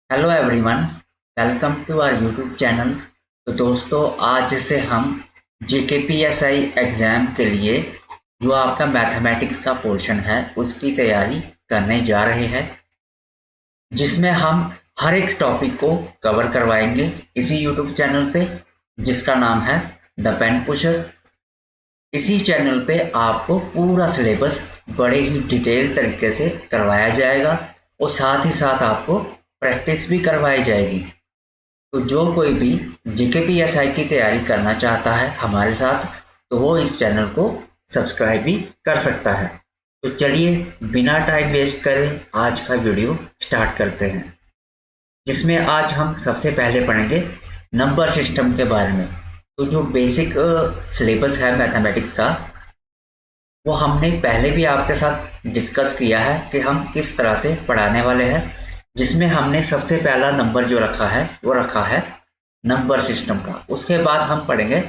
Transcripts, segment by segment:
Hello everyone, welcome to our YouTube channel. तो दोस्तों, आज से हम जेकेपीएसआई एग्ज़ाम के लिए जो आपका मैथमेटिक्स का पोर्शन है उसकी तैयारी करने जा रहे हैं, जिसमें हम हर एक टॉपिक को कवर करवाएंगे इसी यूट्यूब चैनल पे, जिसका नाम है द पेन पुशर। इसी चैनल पे आपको पूरा सिलेबस बड़े ही डिटेल तरीके से करवाया जाएगा और साथ ही साथ आपको प्रैक्टिस भी करवाई जाएगी। तो जो कोई भी जीकेपीएसआई की तैयारी करना चाहता है हमारे साथ, तो वो इस चैनल को सब्सक्राइब भी कर सकता है। तो चलिए बिना टाइम वेस्ट करे आज का वीडियो स्टार्ट करते हैं, जिसमें आज हम सबसे पहले पढ़ेंगे नंबर सिस्टम के बारे में। तो जो बेसिक सिलेबस है मैथमेटिक्स का, वो हमने पहले भी आपके साथ डिस्कस किया है कि हम किस तरह से पढ़ाने वाले हैं, जिसमें हमने सबसे पहला नंबर जो रखा है वो रखा है नंबर सिस्टम का। उसके बाद हम पढ़ेंगे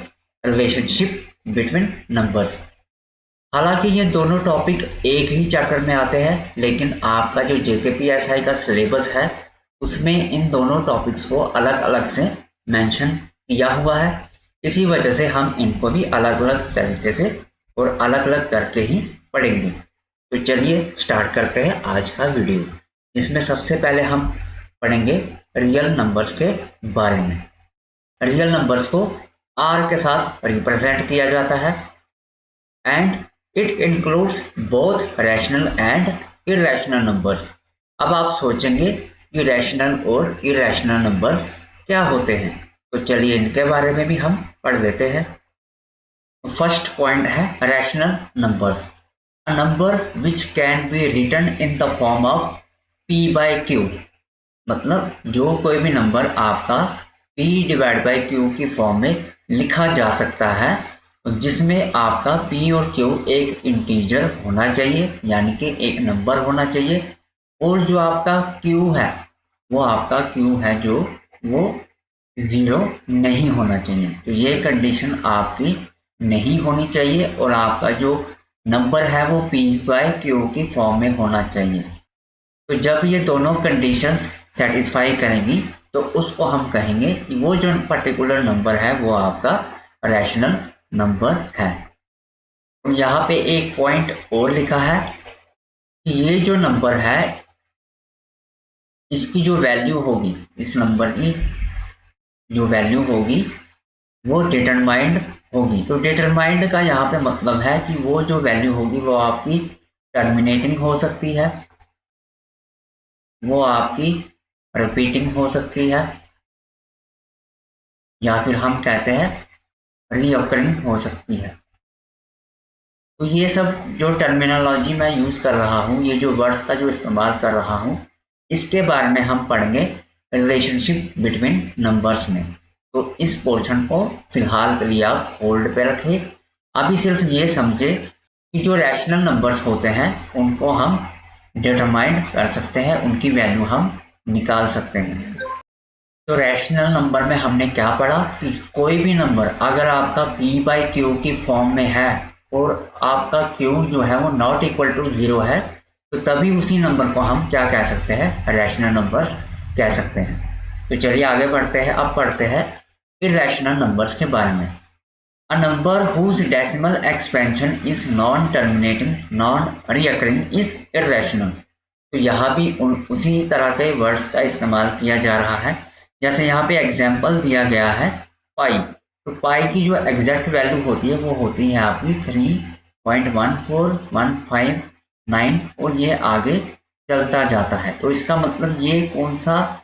रिलेशनशिप बिटवीन नंबर्स। हालांकि ये दोनों टॉपिक एक ही चैप्टर में आते हैं, लेकिन आपका जो जेकेपीएसआई का सिलेबस है उसमें इन दोनों टॉपिक्स को अलग अलग से मेंशन किया हुआ है। इसी वजह से हम इनको भी अलग अलग तरीके से और अलग अलग करके ही पढ़ेंगे। तो चलिए स्टार्ट करते हैं आज का वीडियो, जिसमें सबसे पहले हम पढ़ेंगे रियल नंबर्स के बारे में। रियल नंबर्स को आर के साथ रिप्रेजेंट किया जाता है and it includes both rational and irrational numbers. अब आप सोचेंगे कि रैशनल और इरेशनल नंबर्स क्या होते हैं, तो चलिए इनके बारे में भी हम पढ़ देते हैं। फर्स्ट पॉइंट है rational numbers, a number which can be written in the form of P by q. मतलब जो कोई भी नंबर आपका P डिवाइड बाई क्यू की फॉर्म में लिखा जा सकता है, जिसमें आपका P और Q एक इंटीजर होना चाहिए, यानी कि एक नंबर होना चाहिए, और जो आपका Q है वो आपका Q है जो वो ज़ीरो नहीं होना चाहिए। तो ये कंडीशन आपकी नहीं होनी चाहिए और आपका जो नंबर है वो P बाई क्यू की फॉर्म में होना चाहिए। तो जब ये दोनों कंडीशंस सेटिस्फाई करेंगी तो उसको हम कहेंगे कि वो जो पर्टिकुलर नंबर है वो आपका रैशनल नंबर है। तो यहाँ पे एक पॉइंट और लिखा है कि ये जो नंबर है इसकी जो वैल्यू होगी, इस नंबर की जो वैल्यू होगी वो डिटरमाइंड होगी। तो डिटरमाइंड का यहाँ पे मतलब है कि वो जो वैल्यू होगी वो आपकी टर्मिनेटिंग हो सकती है, वो आपकी रिपीटिंग हो सकती है, या फिर हम कहते हैं रीअकरिंग हो सकती है। तो ये सब जो टर्मिनोलॉजी मैं यूज़ कर रहा हूँ, ये जो वर्ड्स का जो इस्तेमाल कर रहा हूँ, इसके बारे में हम पढ़ेंगे रिलेशनशिप बिटवीन नंबर्स में। तो इस पोर्शन को फिलहाल के लिए आप होल्ड पे रखें। अभी सिर्फ ये समझे कि जो रैशनल नंबर्स होते हैं उनको हम डिटरमाइन कर सकते हैं, उनकी वैल्यू हम निकाल सकते हैं। तो रैशनल नंबर में हमने क्या पढ़ा कि कोई भी नंबर अगर आपका P बाई क्यू की फॉर्म में है और आपका Q जो है वो नॉट इक्वल टू ज़ीरो है, तो तभी उसी नंबर को हम क्या कह सकते हैं, रैशनल नंबर्स कह सकते हैं। तो चलिए आगे बढ़ते हैं। अब पढ़ते हैं इरेशनल नंबर्स के बारे में। A number whose decimal expansion is non terminating non recurring is irrational. तो यहाँ भी उसी तरह के वर्ड्स का इस्तेमाल किया जा रहा है। जैसे यहाँ पे एग्जाम्पल दिया गया है पाई, तो पाई की जो एग्जैक्ट वैल्यू होती है वो होती है आपकी 3.14159 और ये आगे चलता जाता है। तो इसका मतलब ये कौन सा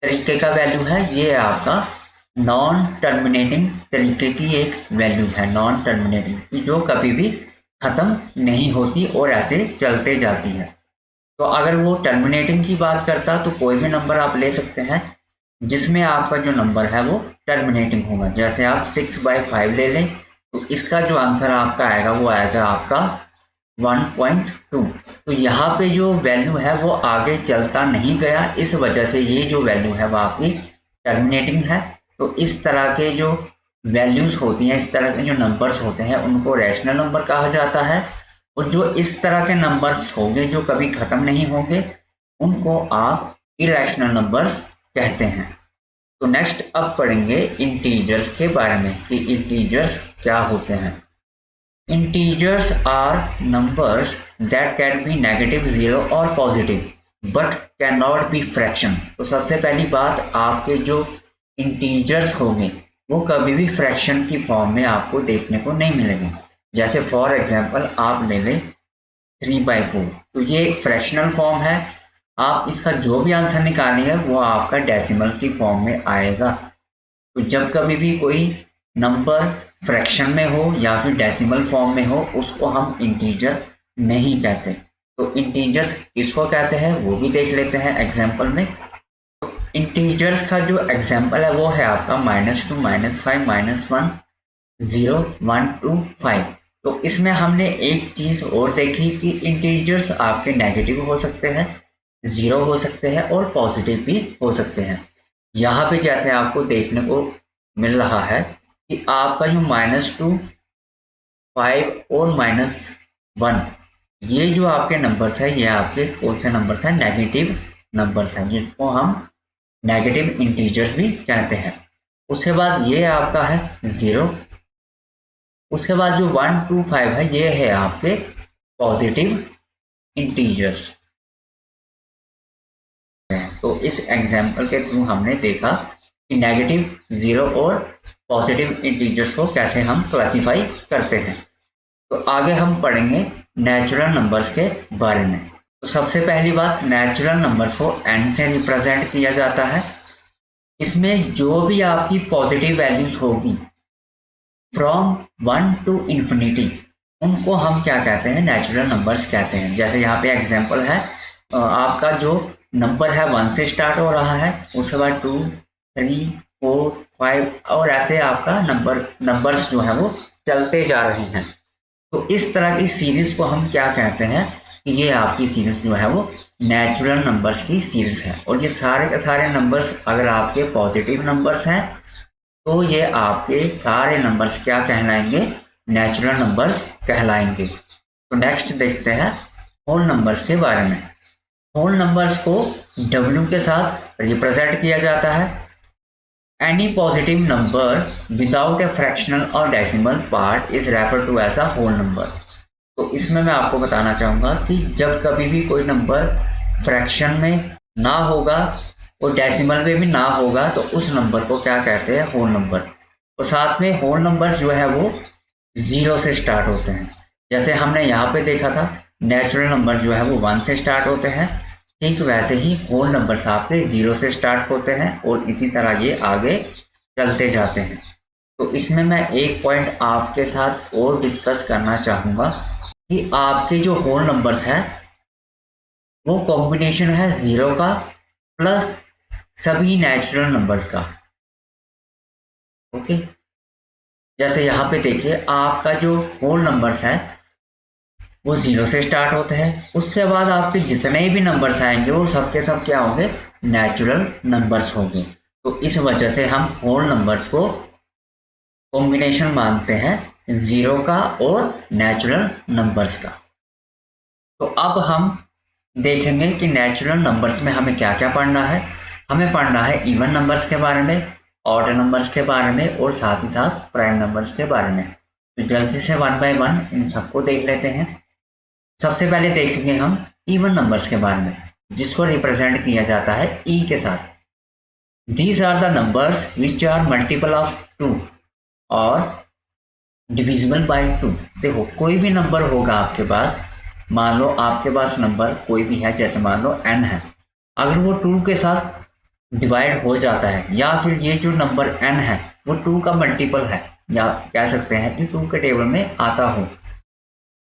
तरीके का वैल्यू है, ये आपका नॉन टर्मिनेटिंग तरीके की एक वैल्यू है, नॉन टर्मिनेटिंग की, जो कभी भी ख़त्म नहीं होती और ऐसे चलते जाती है। तो अगर वो टर्मिनेटिंग की बात करता तो कोई भी नंबर आप ले सकते हैं जिसमें आपका जो नंबर है वो टर्मिनेटिंग होगा। जैसे आप 6/5 ले लें तो इसका जो आंसर आपका आएगा वो आएगा आपका 1.2। तो यहाँ पे जो वैल्यू है वो आगे चलता नहीं गया, इस वजह से ये जो वैल्यू है वो आपकी टर्मिनेटिंग है। तो इस तरह के जो वैल्यूज होती हैं, इस तरह के जो नंबर्स होते हैं, उनको रैशनल नंबर कहा जाता है। और जो इस तरह के नंबर्स होंगे जो कभी ख़त्म नहीं होंगे, उनको आप इरेशनल नंबर्स कहते हैं। तो नेक्स्ट अब पढ़ेंगे इंटीजर्स के बारे में कि इंटीजर्स क्या होते हैं। Integers are numbers that can be negative, zero और positive but can not be fraction. तो सबसे पहली बात, आपके जो इंटीजर्स होंगे वो कभी भी फ्रैक्शन की फॉर्म में आपको देखने को नहीं मिलेंगे। जैसे फॉर एग्जांपल आप ले लें 3/4, तो ये एक फ्रैक्शनल फॉर्म है। आप इसका जो भी आंसर निकालेंगे वो आपका डेसिमल की फॉर्म में आएगा। तो जब कभी भी कोई नंबर फ्रैक्शन में हो या फिर डेसिमल फॉर्म में हो उसको हम इंटीजर नहीं कहते। तो इंटीजर्स किसको कहते हैं वो भी देख लेते हैं एग्जाम्पल में। इंटीजर्स का जो एग्जाम्पल है वो है आपका -2, -5, -1, 0, 1, 2, 5। तो इसमें हमने एक चीज़ और देखी कि इंटीजर्स आपके नेगेटिव हो सकते हैं, जीरो हो सकते हैं और पॉजिटिव भी हो सकते हैं। यहाँ पे जैसे आपको देखने को मिल रहा है कि आपका जो -2, 5 और -1 ये जो आपके नंबर्स है ये आपके कौन से नंबर्स हैं? नेगेटिव नंबर्स हैं, जिनको हम नेगेटिव इंटीजर्स भी कहते हैं। उसके बाद ये आपका है 0। उसके बाद जो 1, 2, 5 है ये है आपके पॉजिटिव इंटीजर्स। तो इस एग्जाम्पल के थ्रू हमने देखा कि नेगेटिव, जीरो और पॉजिटिव इंटीजर्स को कैसे हम क्लासिफाई करते हैं। तो आगे हम पढ़ेंगे नेचुरल नंबर्स के बारे में। तो सबसे पहली बात, नेचुरल नंबर्स को n से रिप्रेजेंट किया जाता है। इसमें जो भी आपकी पॉजिटिव वैल्यूज होगी फ्रॉम 1 टू इन्फिनिटी उनको हम क्या कहते हैं? नेचुरल नंबर्स कहते हैं। जैसे यहाँ पे एग्जांपल है, आपका जो नंबर है 1 से स्टार्ट हो रहा है, उसके बाद 2, 3, 4, 5 और ऐसे आपका नंबर्स जो है वो चलते जा रहे हैं। तो इस तरह की सीरीज को हम क्या कहते हैं कि ये आपकी सीरीज जो है वो नेचुरल नंबर्स की सीरीज है। और ये सारे के सारे नंबर्स अगर आपके पॉजिटिव नंबर्स हैं तो ये आपके सारे नंबर्स क्या कहलाएंगे? नेचुरल नंबर्स कहलाएंगे। तो नेक्स्ट देखते हैं होल नंबर्स के बारे में। होल नंबर्स को W के साथ रिप्रेजेंट किया जाता है। Any positive number without a fractional और decimal part is refer to as a whole number. तो इसमें मैं आपको बताना चाहूँगा कि जब कभी भी कोई नंबर फ्रैक्शन में ना होगा और डेसिमल में भी ना होगा तो उस नंबर को क्या कहते हैं? Whole number. और साथ में होल नंबर जो है वो 0 से स्टार्ट होते हैं। जैसे हमने यहाँ पे देखा था नेचुरल नंबर जो है वो 1 से स्टार्ट होते हैं, ठीक वैसे ही होल नंबर्स आपके 0 से स्टार्ट होते हैं और इसी तरह ये आगे चलते जाते हैं। तो इसमें मैं एक पॉइंट आपके साथ और डिस्कस करना चाहूँगा कि आपके जो होल नंबर्स हैं वो कॉम्बिनेशन है 0 का प्लस सभी नेचुरल नंबर्स का। ओके, जैसे यहाँ पे देखिए आपका जो होल नंबर्स है वो 0 से स्टार्ट होते हैं। उसके बाद आपके जितने भी नंबर्स आएंगे वो सब के सब क्या होंगे? नेचुरल नंबर्स होंगे। तो इस वजह से हम होल नंबर्स को कॉम्बिनेशन मानते हैं 0 का और नेचुरल नंबर्स का। तो अब हम देखेंगे कि नेचुरल नंबर्स में हमें क्या क्या पढ़ना है। हमें पढ़ना है इवन नंबर्स के बारे में, ऑड नंबर्स के बारे में और साथ ही साथ प्राइम नंबर्स के बारे में। तो जल्दी से 1 बाय 1 इन सबको देख लेते हैं। सबसे पहले देखेंगे हम इवन नंबर्स के बारे में, जिसको रिप्रेजेंट किया जाता है ई के साथ। These are the numbers which are multiple of 2 और डिविजिबल बाय 2। देखो कोई भी नंबर होगा आपके पास, मान लो आपके पास नंबर कोई भी है, जैसे मान लो n है, अगर वो 2 के साथ डिवाइड हो जाता है या फिर ये जो नंबर n है वो 2 का मल्टीपल है या कह सकते हैं कि 2 के टेबल में आता हो,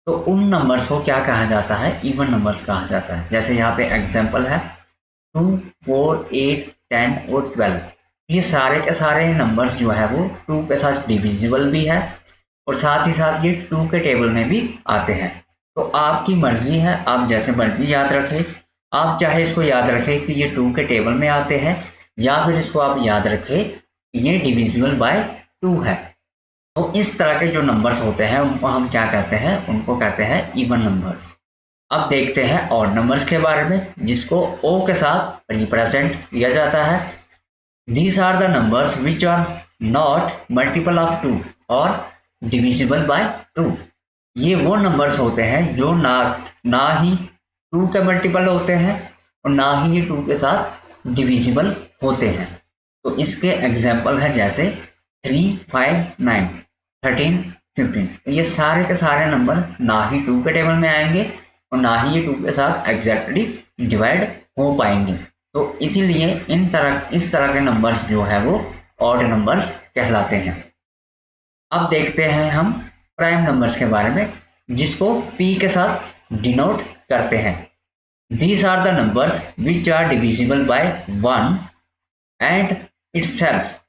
तो उन नंबर्स को क्या कहा जाता है? इवन नंबर्स कहा जाता है। जैसे यहाँ पे एग्जांपल है 2, 4, 8, 10 और 12। ये सारे के सारे नंबर्स जो है वो 2 के साथ डिविजिबल भी है और साथ ही साथ ये 2 के टेबल में भी आते हैं। तो आपकी मर्जी है, आप जैसे मर्जी याद रखें। आप चाहे इसको याद रखें कि ये 2 के टेबल में आते हैं या फिर इसको आप याद रखें ये डिविजिबल बाय 2 है। तो इस तरह के जो नंबर्स होते हैं उनको हम क्या कहते हैं? उनको कहते हैं इवन नंबर्स। अब देखते हैं ऑड नंबर्स के बारे में, जिसको ओ के साथ रिप्रेजेंट किया जाता है। These are the numbers which are not multiple of 2 और डिविजिबल बाय 2। ये वो नंबर्स होते हैं जो ना ही 2 के मल्टीपल होते हैं और ना ही ये 2 के साथ डिविजिबल होते हैं। तो इसके एग्जाम्पल है जैसे 3, 5, 9, 13, 15। तो ये सारे के सारे नंबर ना ही 2 के टेबल में आएंगे और ना ही ये 2 के साथ एग्जैक्टली डिवाइड हो पाएंगे। तो इसीलिए इस तरह के नंबर्स जो है वो ऑड नंबर्स कहलाते हैं। अब देखते हैं हम प्राइम नंबर्स के बारे में, जिसको P के साथ डिनोट करते हैं। These are the numbers which are divisible by 1 and itself.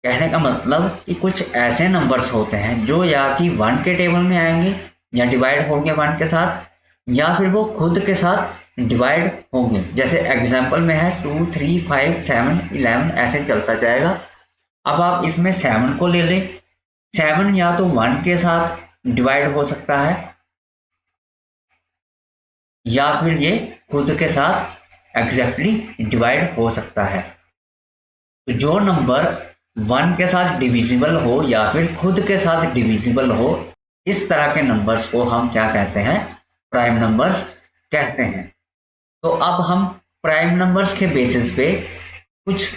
कहने का मतलब कि कुछ ऐसे नंबर्स होते हैं जो या कि 1 के टेबल में आएंगे या डिवाइड होंगे 1 के साथ, या फिर वो खुद के साथ डिवाइड होंगे। जैसे एग्जाम्पल में है 2, 3, 5, 7, 11 ऐसे चलता जाएगा। अब आप इसमें 7 को ले लें। 7 या तो 1 के साथ डिवाइड हो सकता है या फिर ये खुद के साथ एग्जैक्टली डिवाइड हो सकता है। तो जो नंबर 1 के साथ डिविजिबल हो या फिर खुद के साथ डिविजिबल हो, इस तरह के नंबर्स को हम क्या कहते हैं? प्राइम नंबर्स कहते हैं। तो अब हम प्राइम नंबर्स के बेसिस पे कुछ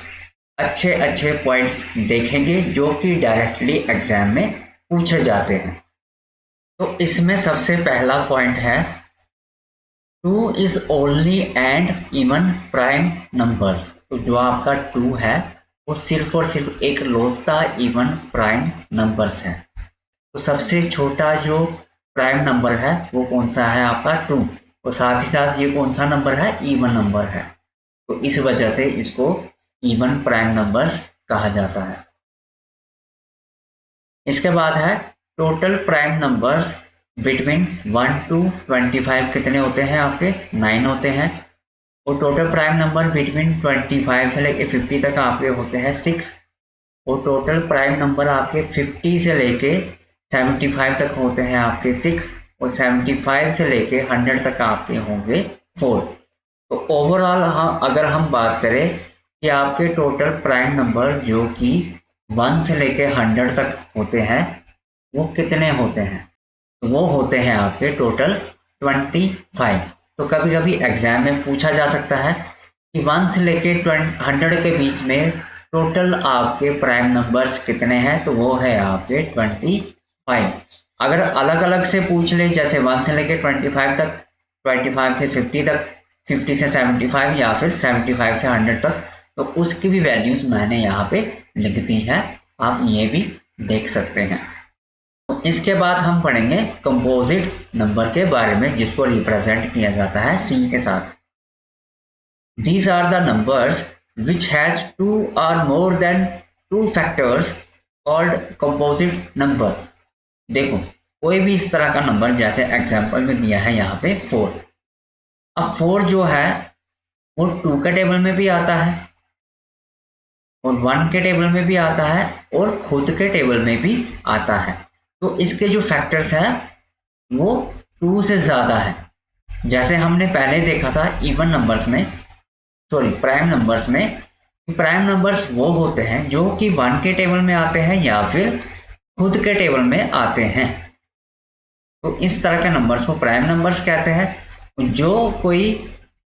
अच्छे पॉइंट्स देखेंगे जो कि डायरेक्टली एग्जाम में पूछे जाते हैं। तो इसमें सबसे पहला पॉइंट है 2 is only and even prime numbers. तो जो आपका 2 है वो सिर्फ और सिर्फ एक लौता इवन प्राइम नंबर्स है। तो सबसे छोटा जो प्राइम नंबर है वो कौन सा है? आपका 2। और साथ ही साथ ये कौन सा नंबर है? इवन नंबर है। तो इस वजह से इसको इवन प्राइम नंबर्स कहा जाता है। इसके बाद है total prime numbers between 1 to 25 कितने होते हैं? आपके 9 होते हैं। और टोटल प्राइम नंबर बिटवीन 25 से लेके 50 तक आपके होते हैं 6। और टोटल प्राइम नंबर आपके 50 से लेके 75 तक होते हैं आपके 6। और 75 से लेके 100 तक आपके होंगे 4। तो ओवरऑल अगर हम बात करें कि आपके टोटल प्राइम नंबर जो कि 1 से लेके 100 तक होते हैं वो कितने होते हैं? तो वो होते हैं आपके टोटल 25। तो कभी कभी एग्जाम में पूछा जा सकता है कि 1 से लेके 100 के बीच में टोटल आपके प्राइम नंबर्स कितने हैं? तो वो है आपके 25। अगर अलग अलग से पूछ ले, जैसे 1 से लेके 25 तक, 25 से 50 तक, 50 से 75 या फिर 75 से 100 तक, तो उसकी भी वैल्यूज मैंने यहाँ पे लिख दी है, आप ये भी देख सकते हैं। इसके बाद हम पढ़ेंगे कंपोजिट नंबर के बारे में, जिसको रिप्रेजेंट किया जाता है C के साथ। These are the numbers which has 2 or more than 2 factors called composite number। देखो कोई भी इस तरह का नंबर, जैसे एग्जाम्पल में दिया है यहाँ पे 4। अब 4 जो है वो 2 के टेबल में भी आता है और 1 के टेबल में भी आता है और खुद के टेबल में भी आता है। तो इसके जो फैक्टर्स हैं वो 2 से ज़्यादा है। जैसे हमने पहले देखा था इवन नंबर्स में, प्राइम नंबर्स में, प्राइम नंबर्स वो होते हैं जो कि 1 के टेबल में आते हैं या फिर खुद के टेबल में आते हैं। तो इस तरह के नंबर्स को प्राइम नंबर्स कहते हैं। जो कोई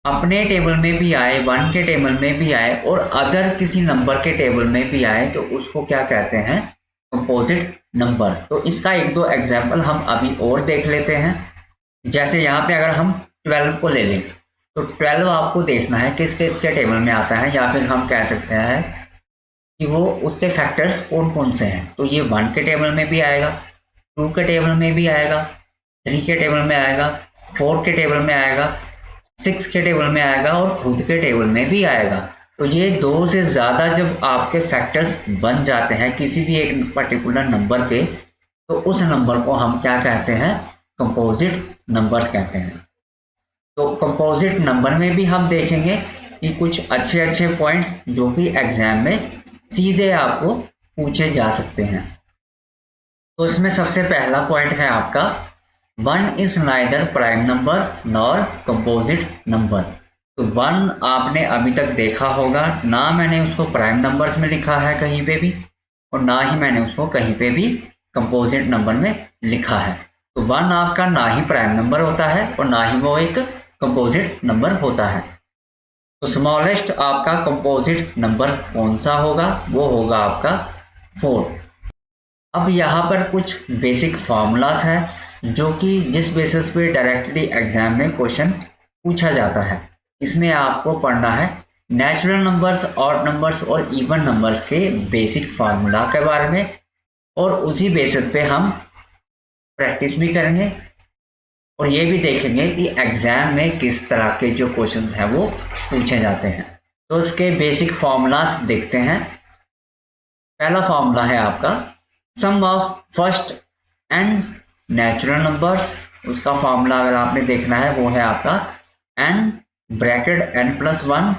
अपने टेबल में भी आए, 1 के टेबल में भी आए और अदर किसी नंबर के टेबल में भी आए, तो उसको क्या कहते हैं? Composite number. तो इसका 1-2 एग्जाम्पल हम अभी और देख लेते हैं। जैसे यहाँ पे अगर हम 12 को ले लें, तो 12 आपको देखना है किसके टेबल में आता है, या फिर हम कह सकते हैं कि वो उसके फैक्टर्स कौन कौन से हैं। तो ये 1 के टेबल में भी आएगा, 2 के टेबल में भी आएगा, 3 के टेबल में आएगा, 4 के टेबल में आएगा, 6 के टेबल में आएगा और खुद के टेबल में भी आएगा। तो ये 2 से ज़्यादा जब आपके फैक्टर्स बन जाते हैं किसी भी एक पर्टिकुलर नंबर के, तो उस नंबर को हम क्या कहते हैं? कंपोजिट नंबर कहते हैं। तो कंपोजिट नंबर में भी हम देखेंगे कि कुछ अच्छे पॉइंट्स जो कि एग्जाम में सीधे आपको पूछे जा सकते हैं। तो इसमें सबसे पहला पॉइंट है आपका one is neither prime number nor composite number. तो वन आपने अभी तक देखा होगा, ना मैंने उसको प्राइम नंबर्स में लिखा है कहीं पे भी, और ना ही मैंने उसको कहीं पे भी कंपोजिट नंबर में लिखा है। तो वन आपका ना ही प्राइम नंबर होता है और ना ही वो एक कंपोजिट नंबर होता है। तो स्मॉलेस्ट आपका कंपोजिट नंबर कौन सा होगा, वो होगा आपका 4। अब यहाँ पर कुछ बेसिक फार्मूलाज है जो कि जिस बेसिस पे डायरेक्टली एग्जाम में क्वेश्चन पूछा जाता है। इसमें आपको पढ़ना है नेचुरल नंबर्स, ऑड नंबर्स और इवन नंबर्स के बेसिक फार्मूला के बारे में, और उसी बेसिस पे हम प्रैक्टिस भी करेंगे और ये भी देखेंगे कि एग्जाम में किस तरह के जो क्वेश्चंस हैं वो पूछे जाते हैं। तो इसके बेसिक फार्मूलाज देखते हैं। पहला फार्मूला है आपका sum of first n natural numbers. उसका फार्मूला अगर आपने देखना है वो है आपका n bracket n+1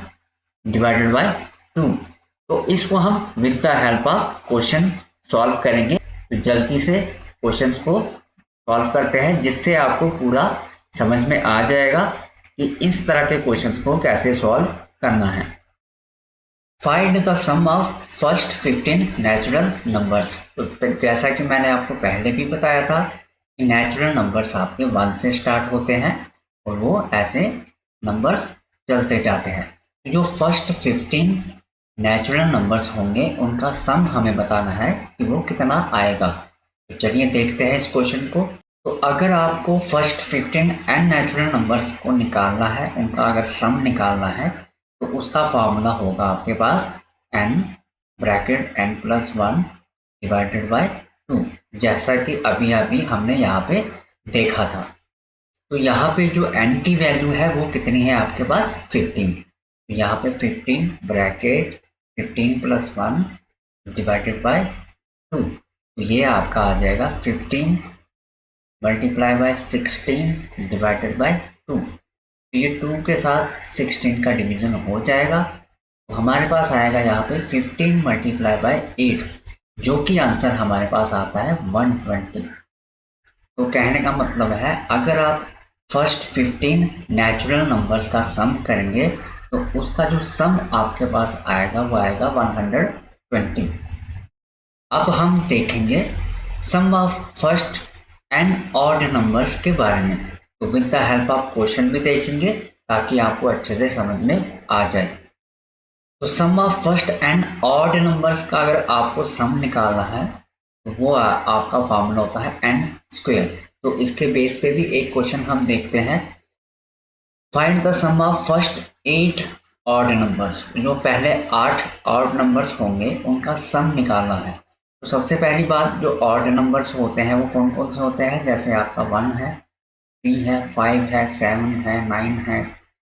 divided by 2। तो इसको हम with the help of question solve करेंगे। तो जल्दी से क्वेश्चंस को सॉल्व करते हैं जिससे आपको पूरा समझ में आ जाएगा कि इस तरह के क्वेश्चंस को कैसे सॉल्व करना है। Find the sum of first 15 natural numbers. तो जैसा कि मैंने आपको पहले भी बताया था कि नेचुरल नंबर्स आपके 1 से स्टार्ट होते हैं और वो ऐसे नंबर्स चलते जाते हैं। जो फर्स्ट 15 नेचुरल नंबर्स होंगे उनका सम हमें बताना है कि वो कितना आएगा। तो चलिए देखते हैं इस क्वेश्चन को। तो अगर आपको फर्स्ट 15 एंड नेचुरल नंबर्स को निकालना है, उनका अगर सम निकालना है, तो उसका फार्मूला होगा आपके पास n bracket n+1 divided by 2, जैसा कि अभी अभी हमने यहाँ पे देखा था। तो यहाँ पे जो n की वैल्यू है वो कितनी है आपके पास 15। तो यहाँ पे 15 ब्रैकेट 15+1 डिवाइडेड बाय 2, तो ये आपका आ जाएगा 15 मल्टीप्लाई बाय 16 डिवाइडेड बाय 2। तो ये 2 के साथ 16 का डिवीज़न हो जाएगा। तो हमारे पास आएगा यहाँ पे 15 मल्टीप्लाई बाय 8, जो कि आंसर हमारे पास आता है 120। तो कहने का मतलब है अगर आप फर्स्ट 15 नेचुरल नंबर्स का सम करेंगे तो उसका जो सम आपके पास आएगा वो आएगा 120। अब हम देखेंगे sum of first n odd numbers के बारे में। तो with the help of question भी देखेंगे ताकि आपको अच्छे से समझ में आ जाए। तो sum of first n odd numbers का अगर आपको सम निकालना है तो वो आपका फार्मूला होता है n²। तो इसके बेस पे भी एक क्वेश्चन हम देखते हैं। Find the sum of first 8 odd numbers. जो पहले 8 ऑड नंबर्स होंगे उनका सम निकालना है। तो सबसे पहली बात, जो ऑड नंबर्स होते हैं वो कौन कौन से होते हैं, जैसे आपका 1 है, 3 है, 5 है, 7 है, 9 है,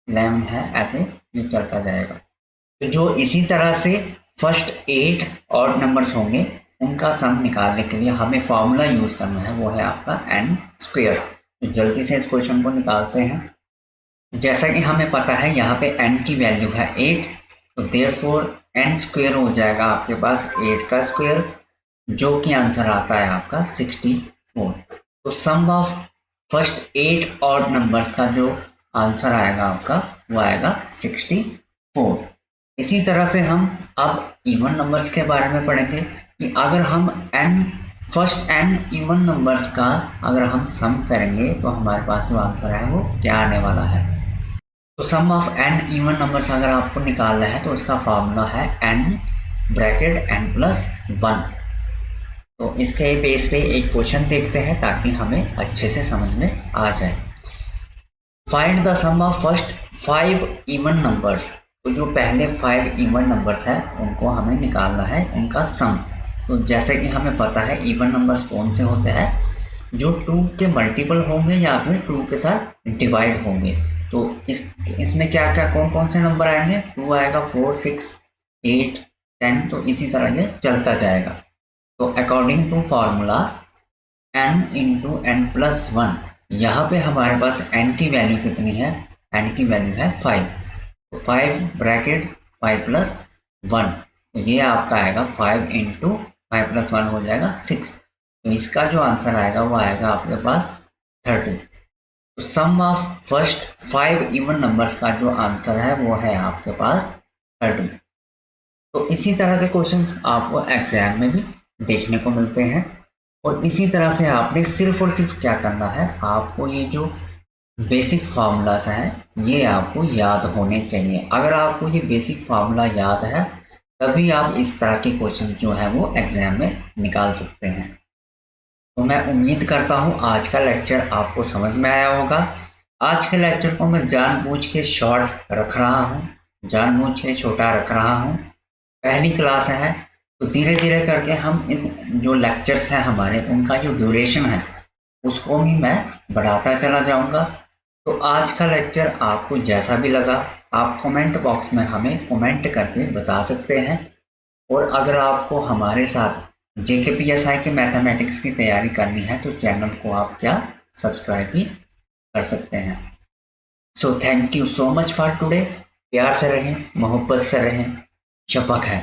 11 है, ऐसे ये चलता जाएगा। तो जो इसी तरह से फर्स्ट 8 ऑड नंबर्स होंगे उनका सम निकालने के लिए हमें फार्मूला यूज़ करना है, वो है आपका n²। तो जल्दी से इस क्वेश्चन को निकालते हैं। जैसा कि हमें पता है यहाँ पे n की वैल्यू है 8, तो देयरफॉर n² हो जाएगा आपके पास 8 का स्क्वायर, जो कि आंसर आता है आपका 64। तो sum of first 8 odd numbers का जो आंसर आएगा आपका वो आएगा 64। इसी तरह से हम अब इवन नंबर्स के बारे में पढ़ेंगे कि अगर हम फर्स्ट n इवन नंबर्स का अगर हम सम करेंगे तो हमारे पास जो आंसर है वो क्या आने वाला है। तो sum of n even numbers अगर आपको निकालना है तो उसका फार्मूला है n ब्रैकेट n+1। तो इसके बेस पे एक क्वेश्चन देखते हैं ताकि हमें अच्छे से समझ में आ जाए। Find the sum of first 5 even numbers. तो जो पहले 5 इवन नंबर्स हैं उनको हमें निकालना है, उनका सम। तो जैसे कि हमें पता है इवन नंबर्स कौन से होते हैं, जो 2 के मल्टीपल होंगे या फिर 2 के साथ डिवाइड होंगे। तो इसमें क्या क्या कौन कौन से नंबर आएंगे, 2 आएगा, 4, 6, 8, 10, तो इसी तरह ये चलता जाएगा। तो according to formula n into n+1, यहाँ पे हमारे पास n की वैल्यू कितनी है, n की वैल्यू है 5। तो 5 ब्रैकेट 5+1, तो ये आपका आएगा 5 इंटू 5+1 हो जाएगा 6। तो इसका जो आंसर आएगा वो आएगा आपके पास 30। तो sum of first 5 even numbers का जो आंसर है वो है आपके पास 30। तो इसी तरह के क्वेश्चंस आपको एग्जाम में भी देखने को मिलते हैं। और इसी तरह से आपने सिर्फ और सिर्फ क्या करना है, आपको ये जो बेसिक फार्मूलाज हैं ये आपको याद होने चाहिए। अगर आपको ये बेसिक फार्मूला याद है तभी आप इस तरह के क्वेश्चन जो है वो एग्जाम में निकाल सकते हैं। तो मैं उम्मीद करता हूँ आज का लेक्चर आपको समझ में आया होगा। आज के लेक्चर को मैं जानबूझ के शॉर्ट रख रहा हूँ, जानबूझ के छोटा रख रहा हूँ। पहली क्लास है तो धीरे धीरे करके हम इस जो लेक्चर्स हैं हमारे उनका जो ड्यूरेशन है उसको भी मैं बढ़ाता चला जाऊँगा। तो आज का लेक्चर आपको जैसा भी लगा आप कमेंट बॉक्स में हमें कमेंट करके बता सकते हैं। और अगर आपको हमारे साथ JKPSI के मैथमेटिक्स की तैयारी करनी है तो चैनल को आप क्या सब्सक्राइब भी कर सकते हैं। So thank you so much for today. प्यार से रहें, मोहब्बत से रहें। शपथ है।